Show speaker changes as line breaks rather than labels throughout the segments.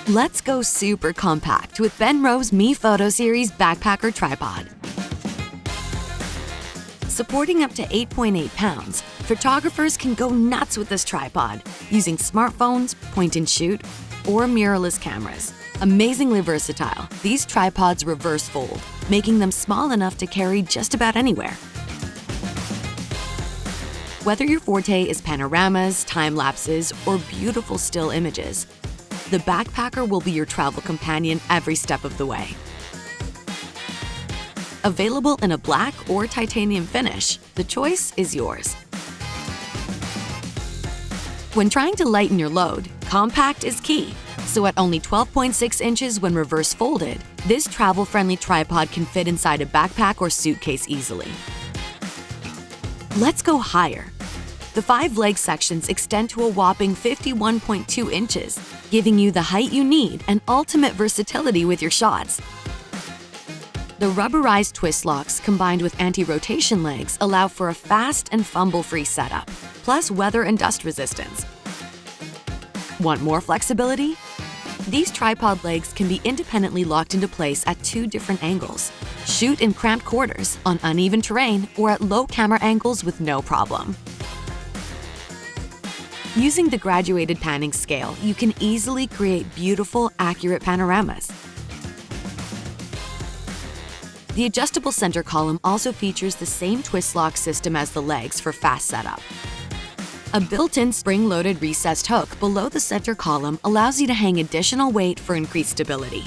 Let's go super compact with Benro's MeFOTO series backpacker tripod. Supporting up to 8.8 pounds, photographers can go nuts with this tripod using smartphones, point-and-shoot, or mirrorless cameras. Amazingly versatile, these tripods reverse fold, making them small enough to carry just about anywhere. Whether your forte is panoramas, time-lapses, or beautiful still images, the backpacker will be your travel companion every step of the way. Available in a black or titanium finish, the choice is yours. When trying to lighten your load, compact is key. So at only 12.6 inches when reverse folded, this travel-friendly tripod can fit inside a backpack or suitcase easily. Let's go higher. The 5 leg sections extend to a whopping 51.2 inches, giving you the height you need and ultimate versatility with your shots. The rubberized twist locks combined with anti-rotation legs allow for a fast and fumble-free setup, plus weather and dust resistance. Want more flexibility? These tripod legs can be independently locked into place at 2 different angles. Shoot in cramped quarters, on uneven terrain, or at low camera angles with no problem. Using the graduated panning scale, you can easily create beautiful, accurate panoramas. The adjustable center column also features the same twist lock system as the legs for fast setup. A built-in spring-loaded recessed hook below the center column allows you to hang additional weight for increased stability.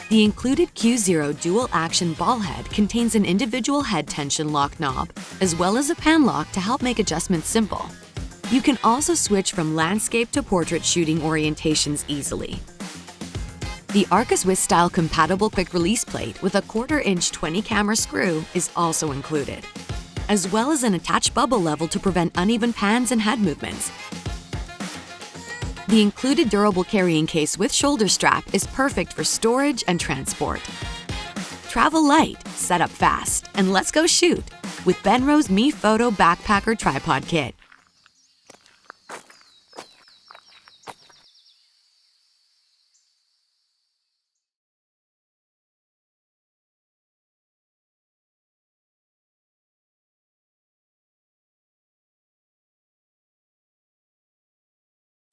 The included Q0 dual-action ball head contains an individual head tension lock knob, as well as a pan lock to help make adjustments simple. You can also switch from landscape to portrait shooting orientations easily. The Arca-Swiss-style compatible quick-release plate with a 1/4-inch 20-camera screw is also included, as well as an attached bubble level to prevent uneven pans and head movements. The included durable carrying case with shoulder strap is perfect for storage and transport. Travel light, set up fast, and let's go shoot with Benro's MeFOTO Backpacker Tripod Kit.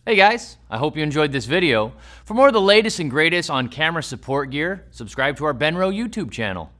Hey guys, I hope you enjoyed this video. For more of the latest and greatest on camera support gear, subscribe to our Benro YouTube channel.